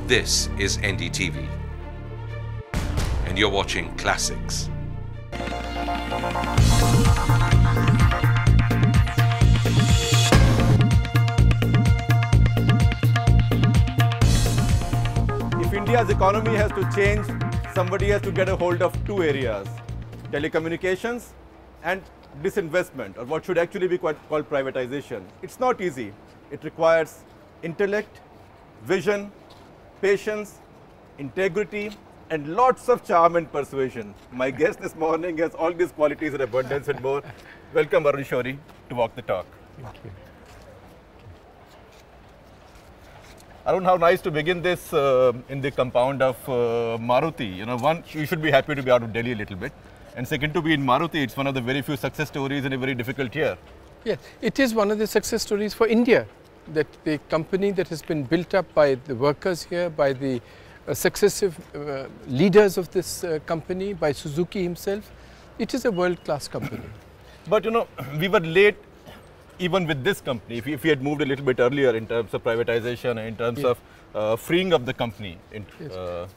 This is NDTV, and you're watching Classics. If India's economy has to change, somebody has to get a hold of two areas: telecommunications and disinvestment, or what should actually be called privatization. It's not easy. It requires intellect, vision, patience, integrity, and lots of charm and persuasion. My guest this morning has all these qualities in abundance and more. Welcome, Arun Shourie, to Walk the Talk. Thank you. Arun, how nice to begin this in the compound of Maruti. You know, one, you should be happy to be out of Delhi a little bit. And second, to be in Maruti, it's one of the very few success stories in a very difficult year. Yes, it is one of the success stories for India, that the company that has been built up by the workers here, by the successive leaders of this company, by Suzuki himself, it is a world-class company. But you know, we were late even with this company. If we had moved a little bit earlier in terms of privatization and in terms of freeing up the company.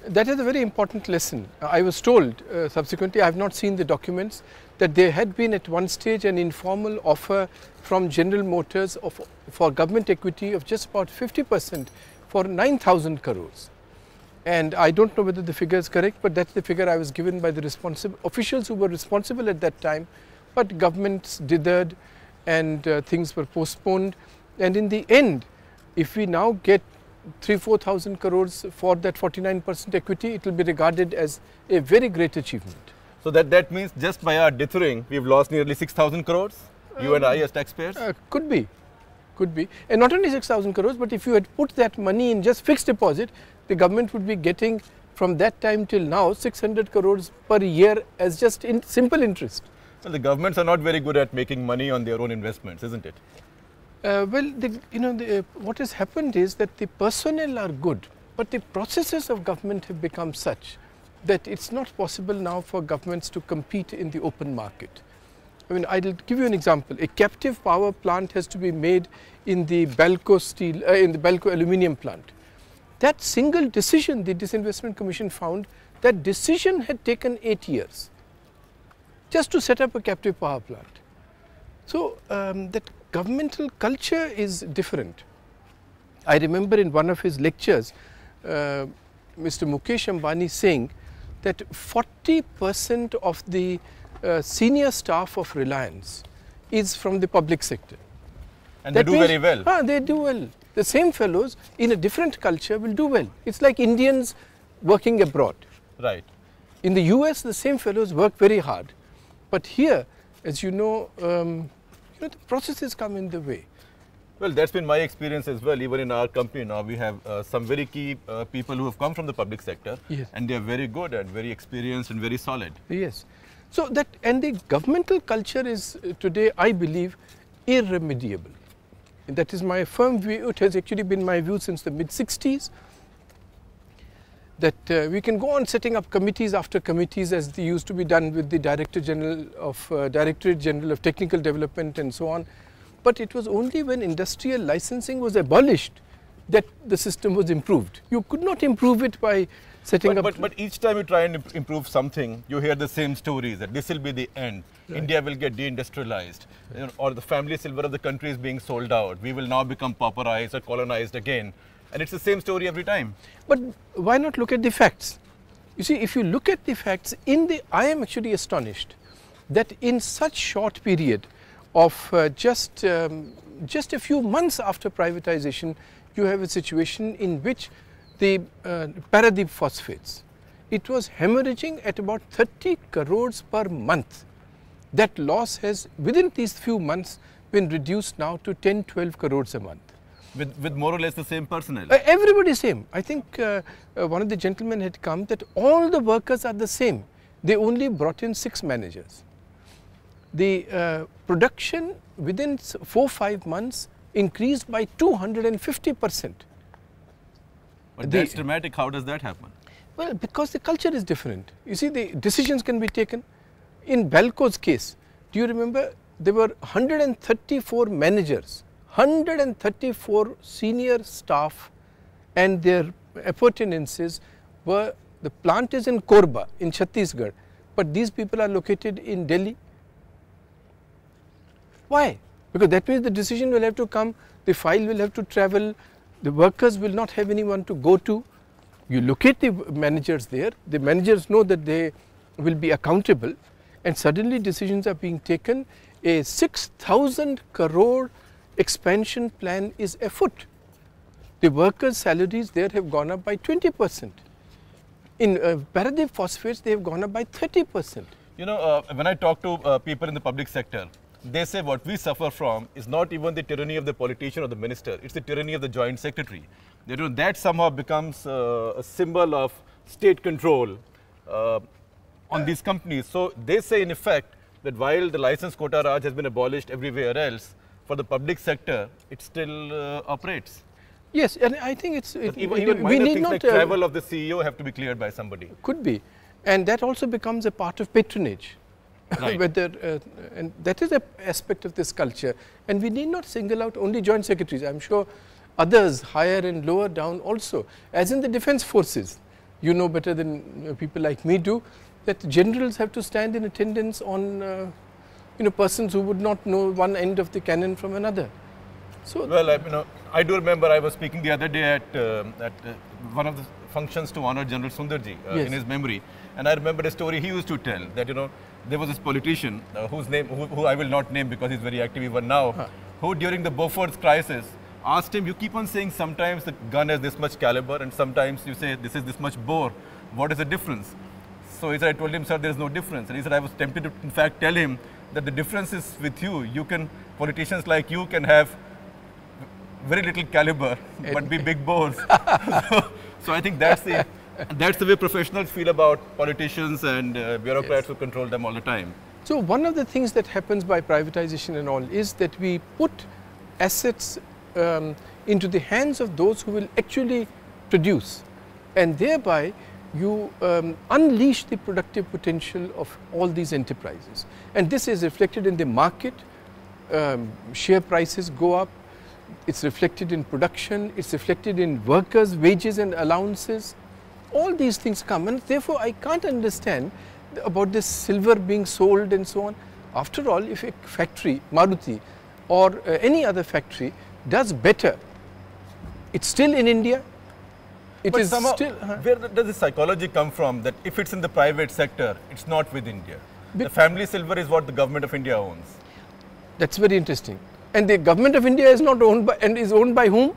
That is a very important lesson. I was told subsequently, I have not seen the documents, that there had been at one stage an informal offer from General Motors for government equity of just about 50% for 9,000 crores. And I don't know whether the figure is correct, but that's the figure I was given by the officials who were responsible at that time. But governments dithered and things were postponed. And in the end, if we now get 3,000–4,000 crores for that 49% equity, it will be regarded as a very great achievement. So that means just by our dithering, we've lost nearly 6,000 crores, you and I as taxpayers? Could be. And not only 6,000 crores, but if you had put that money in just fixed deposit, the government would be getting from that time till now 600 crores per year as just simple interest. Well, the governments are not very good at making money on their own investments, isn't it? What has happened is that the personnel are good, but the processes of government have become such that it's not possible now for governments to compete in the open market. I mean, I'll give you an example. A captive power plant has to be made in the Balco steel, in the Balco aluminium plant. That single decision, the Disinvestment Commission found, that decision had taken 8 years just to set up a captive power plant. So that governmental culture is different. I remember in one of his lectures, Mr. Mukesh Ambani saying that 40% of the senior staff of Reliance is from the public sector. And that they do very well. They do well. The same fellows in a different culture will do well. It's like Indians working abroad. Right. In the US, the same fellows work very hard. But here, as you know, the processes come in the way. Well, that's been my experience as well. Even in our company now, we have some very key people who have come from the public sector. Yes. And they are very good and very experienced and very solid. Yes. So that, and the governmental culture is today, I believe, irremediable. And that is my firm view. It has actually been my view since the mid-60s, that we can go on setting up committees after committees as they used to be done with the Directorate General of Technical Development and so on. But it was only when industrial licensing was abolished that the system was improved. You could not improve it by setting up. But each time you try and improve something, you hear the same stories that this will be the end. Right. India will get deindustrialized, or the family silver of the country is being sold out. We will now become pauperized or colonized again. And it's the same story every time. But why not look at the facts? You see, if you look at the facts, I am actually astonished that in such short period of just a few months after privatization, you have a situation in which the Paradeep phosphates, it was hemorrhaging at about 30 crores per month. That loss has, within these few months, been reduced now to 10–12 crores a month. With more or less the same personnel? Everybody same. I think one of the gentlemen had come that all the workers are the same. They only brought in 6 managers. The production within 4–5 months increased by 250%. But that's dramatic. How does that happen? Well, because the culture is different. You see, the decisions can be taken. In Balco's case, do you remember there were 134 managers, 134 senior staff and their appurtenances were, the plant is in Korba in Chhattisgarh, but these people are located in Delhi. Why? Because that means the decision will have to come, the file will have to travel, the workers will not have anyone to go to. You locate the managers there, the managers know that they will be accountable, and suddenly decisions are being taken. A 6,000 crore expansion plan is afoot. The workers' salaries there have gone up by 20%. In Paradeep Phosphates, they have gone up by 30%. You know, when I talk to people in the public sector, they say what we suffer from is not even the tyranny of the politician or the minister, it's the tyranny of the joint secretary. That somehow becomes a symbol of state control on these companies. So they say in effect that while the license quota Raj has been abolished everywhere else, for the public sector, it still operates. Yes, and I think it's even minor things like travel of the CEO have to be cleared by somebody. Could be, and that also becomes a part of patronage. Right. Whether and that is an aspect of this culture, and we need not single out only joint secretaries. I am sure others higher and lower down also, as in the defence forces. You know better than people like me do that generals have to stand in attendance on persons who would not know one end of the cannon from another. So well, I do remember I was speaking the other day at one of the functions to honor General Sundarji yes. in his memory, and I remember a story he used to tell that there was this politician whose name who I will not name because he's very active even now, who during the Beaufort crisis asked him, you keep on saying sometimes the gun has this much caliber and sometimes you say this is this much bore. What is the difference? So he said, I told him, sir, there is no difference. And he said, I was tempted to in fact tell him that the difference is with you. Politicians like you can have very little caliber but be big bores. So I think that's the way professionals feel about politicians and bureaucrats yes. who control them all the time. So one of the things that happens by privatization and all is that we put assets into the hands of those who will actually produce, and thereby you unleash the productive potential of all these enterprises. And this is reflected in the market, share prices go up, it's reflected in production, it's reflected in workers' wages and allowances. All these things come, and therefore I can't understand about this silver being sold and so on. After all, if a factory, Maruti or any other factory does better, it's still in India. But somehow, where does the psychology come from that if it's in the private sector, it's not with India? The family silver is what the government of India owns. That's very interesting. And the government of India is not owned by, and is owned by whom?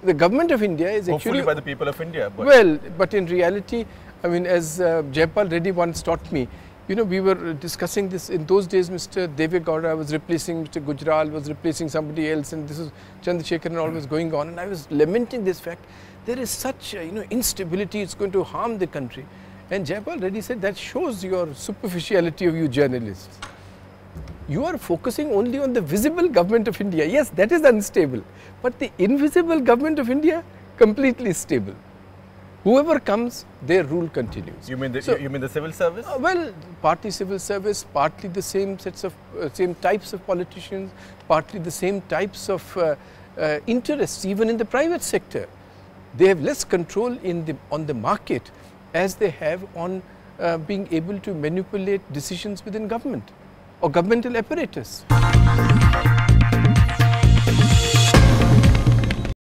The government of India is hopefully actually by the people of India. But in reality, I mean, as Jaipal Reddy once taught me, we were discussing this in those days. Mr. Deve Gowda was replacing Mr. Gujral, was replacing somebody else, and this was Chandrasekhar and all was going on. And I was lamenting this fact. There is such instability, it's going to harm the country. And Jaipal Reddy said that shows your superficiality of you journalists. You are focusing only on the visible government of India. Yes, that is unstable. But the invisible government of India, completely stable. Whoever comes, their rule continues. You mean the civil service? Well, partly civil service, partly the same sets of same types of politicians, partly the same types of interests, even in the private sector. They have less control on the market as they have on being able to manipulate decisions within government or governmental apparatus.